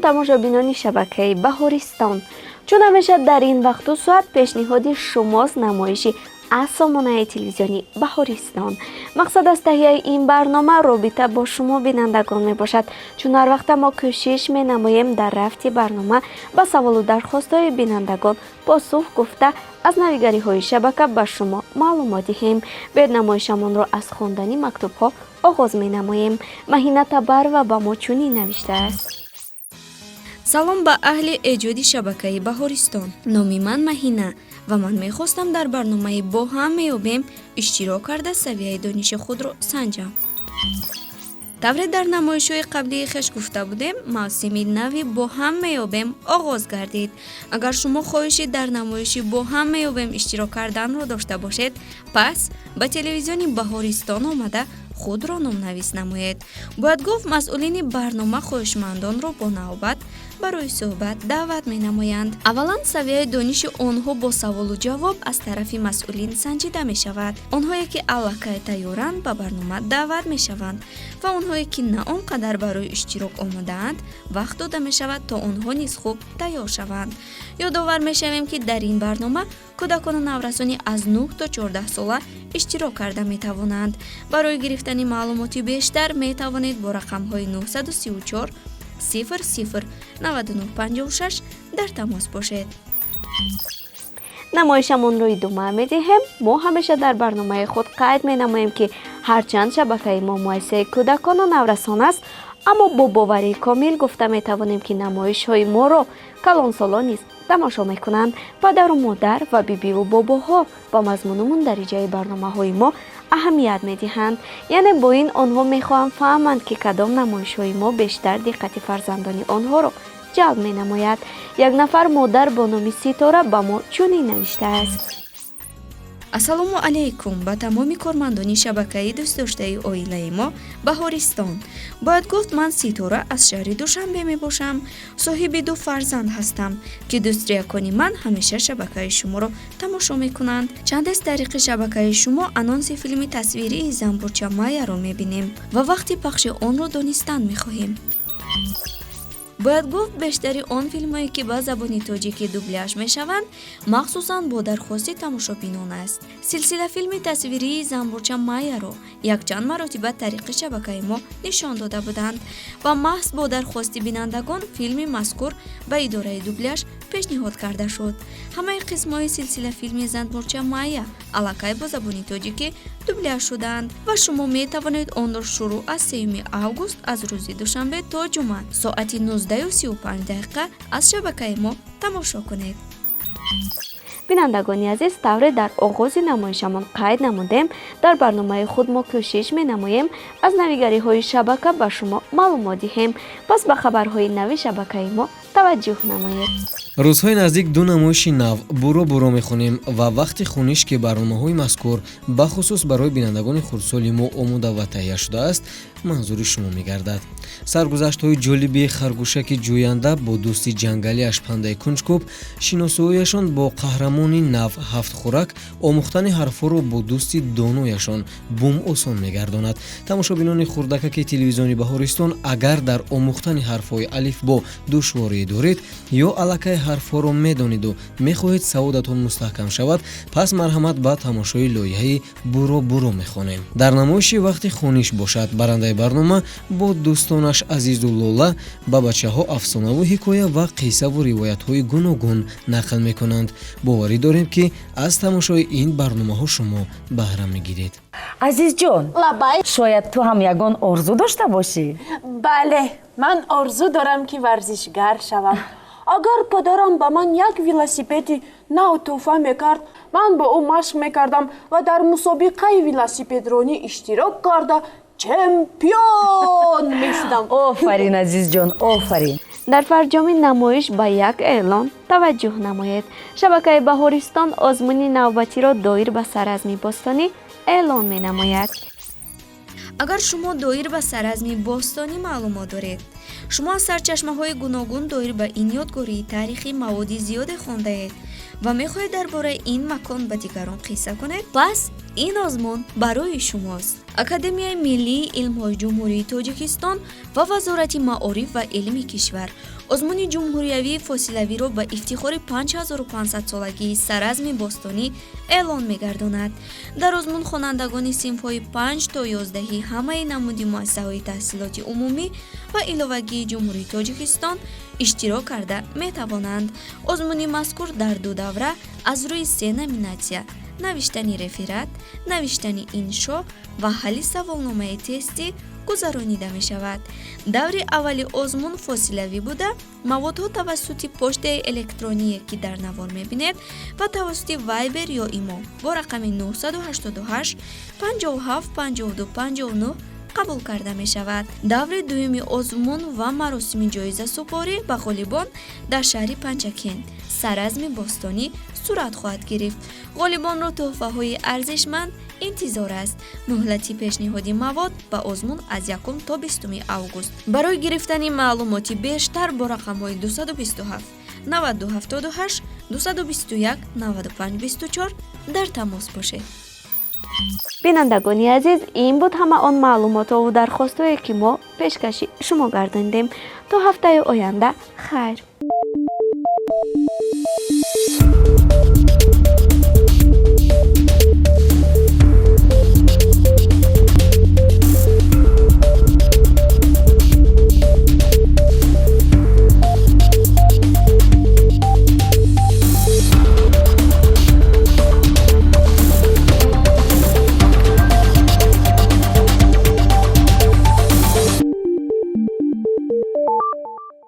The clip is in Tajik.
тамошобинони шабакаи Баҳористон, чун ҳамеша дар ин вақту соат пешниҳоди шумост намоиши асомонаи телевизиони Баҳористон. мақсад аз таҳияи ин барнома робита бо шумо бинандагон мебошад, чун ҳар вақта мо кӯшиш менамоем дар рафти барнома ба саволу дархостҳои бинандагон посух гуфта аз навигариҳои шабака ба шумо маълумот диҳем. бед намоишамонро аз хондани мактубҳо оғоз менамоем. Маҳина Табарова ба мо чунин навиштааст. салом ба аҳли эҷоди шабакаи Баҳористон. номи ман Маҳина ва ман мехостам дар барномаи бо ҳам меёбем иштирок карда савияи дониши худро санҷам. тавре дар намоишҳои қаблии хеш гуфта будем, мавсими нави бо ҳам меёбем оғоз гардид. агар шумо хоҳиши дар намоиши бо ҳам меёбем иштирок карданро дошта бошед, пас ба телевизиони Баҳористон омада худро номнавис намоед. бояд гуфт масъулини барнома хоҳишмандонро бо навбат барои суҳбат даъват менамоянд. аввалан савияи дониши онҳо бо саволу ҷавоб аз тарафи масъулин санҷида мешавад. онҳое ки аллакай тайёранд ба барнома даъват мешаванд ва онҳое ки на он қадар барои иштирок омадаанд вақт дода мешавад то онҳо низ хуб тайёр шаванд. ёдовар мешавем ки дар ин барнома кӯдакону наврасони аз 9 то 14 сола иштирок карда метавонанд. барои гирифтани маълумоти бештар метавонед бо рақамҳои 934 00 9956 дар тамос бошед. намоишамонро идома медиҳем. мо ҳамеша дар барномаи худ қайд менамоем ки ҳарчанд шабакаи мо муассисаи кӯдакону наврасон аст, аммо бо боварии комил гуфта метавонем ки намоишҳои моро калонсолон низ тамошо мекунанд. падару модар ва бибиву бобоҳо ба мазмуну мундариҷаи барномаҳои мо аҳамият медиҳанд. яъне бо ин онҳо мехоҳанд фаҳманд ки кадом намоишҳои мо бештар диққати фарзандони онҳоро ҷалб менамояд. як нафар модар бо номи Ситора ба мо чунин навиштааст. ассалому алайкум ба тамоми кормандони шабакаи дӯстдоштаи оилаи мо Баҳористон. бояд гуфт ман Ситора аз шаҳри Душанбе мебошам. соҳиби 2 фарзанд ҳастам ки дӯстриякони ман ҳамеша шабакаи шуморо тамошо мекунанд. чандест тариқи шабакаи шумо анонси филми тасвирии Замбурча Майяро мебинем ва вақти пахши онро донистан мехоҳем. бояд гуфт бештари он филмҳое ки ба забони тоҷикӣ дубляж мешаванд махсусан бо дархости тамошобинон аст. силсила филми тасвирии Замбурча Майяро якчанд маротиба тариқи шабакаи мо нишон дода буданд ва маҳз бо дархости бинандагон филми мазкур ба идораи дубляж пешниҳод карда шуд. ҳамаи қисмҳои силсила филми Замбурча Майя аллакай бо забони тоҷикӣ дубляж шуданд ва шумо метавонед онро шуруъ аз 3 август аз рӯзи душанбе то ҷумъа соати 19:35 аз шабакаи мо тамошо кунед. бинандагони азиз, тавре дар оғози намоишамон қайд намудем, дар барномаи худ мо кӯшиш менамоем аз навигариҳои шабака ба шумо маълумот диҳем. пас ба хабарҳои нави шабакаи мо таваҷҷӯҳ намоед. рӯзҳои наздик 2 намоиши нав буро буро мехонем ва вақти хуниш ки барномаҳои мазкур бахусус барои бинандагони хурдсоли мо омода ва таҳия шудааст манзури шумо мегардад. саргузаштҳои ҷолиби харгӯшаки ҷӯянда бо дӯсти ҷангалиаш Пандаи Кунҷкӯб, шиносуояшон бо қаҳрамони нав Ҳафтхӯрак, омӯхтани ҳарфҳоро бо дӯсти донояшон Бум осон мегардонад. тамошобинони хурдакаки телевизиони Баҳористон, агар дар омӯхтани ҳарфҳои алифбо душворӣ доред ё аллакай ҳарфҳоро медониду мехоҳед саодатон мустаҳкам шавад, пас марҳамат ба тамошои лоиҳаи буро буро мехонем. дар намоиши вақти хониш бошад барандаи барнома бо дӯстонаш Азизу Лола ба бачаҳо афсонаву ҳикоя ва қиссаву ривоятҳои гуногун нақл мекунанд. боварӣ дорем ки аз тамошои ин барномаҳо шумо баҳра мегиред. азизҷон, лабай. шояд ту ҳам ягон орзу дошта бошӣ? бале, ман орзу дорам ки варзишгар шавам. агар падарам ба ман як велосипеди нав тӯҳфа мекард, ман бо ӯ машқ мекардам ва дар мусобиқаи велосипедронӣ иштирок карда чемпион мешудам. офарин азизҷон, офарин. дар фарҷоми намоиш ба як эълон таваҷҷӯҳ намоед. шабакаи Баҳористон озмуни навбатиро доир ба Саразми Бостонӣ эълон менамояд. агар шумо доир ба Саразми Бостонӣ маълумот доред, шумо аз сарчашмаҳои гуногун доир ба ин ёдгории таърихӣ маводи зиёде хондаед ва мехоҳед дар бораи ин макон ба дигарон қисса кунед, пас ин озмун барои шумост. Академияи миллии илмҳои ҷумҳурии Тоҷикистон ва вазорати маориф ва илми кишвар озмуни ҷумҳуриявии фосилавиро ба ифтихори 5500 солагии Саразми Бостонӣ эълон мегардонад. Дар озмун хонандагони синфҳои 5 то 11 ҳамаи намуди муассисаҳои таҳсилоти умумӣ ва иловагии ҷумҳурии Тоҷикистон иштирок карда метавонанд. Озмуни мазкур дар 2 давра аз рӯи 3 номинатсия: навиштани реферат, навиштани иншо ва ҳалли саволномаи тестӣ гузаронида мешавад. даври аввали озмун фосилавӣ буда, маводҳо тавассути почтаи электроние ки дар навор мебинед ва тавассути вайбер ё имо бо рақами 988 57 52 59 қабул карда мешавад. даври дуюми озмун ва маросими ҷоизасупорӣ ба ғолибон дар шаҳри Панчакент, Саразми Бостонӣ сурат хоҳад гирифт. ғолибонро тӯҳфаҳои арзишманд интизор аст. муҳлати пешниҳоди мавод ба озмун аз 1 то 20 август. барои гирифтани маълумоти бештар бо рақамҳои 227 9278 221 9524 дар тамос бошед. бинандагони азиз, ин буд ҳама он маълумотову дархостое ки мо пешкаши шумо гардонидем. то ҳафтаи оянда хайр.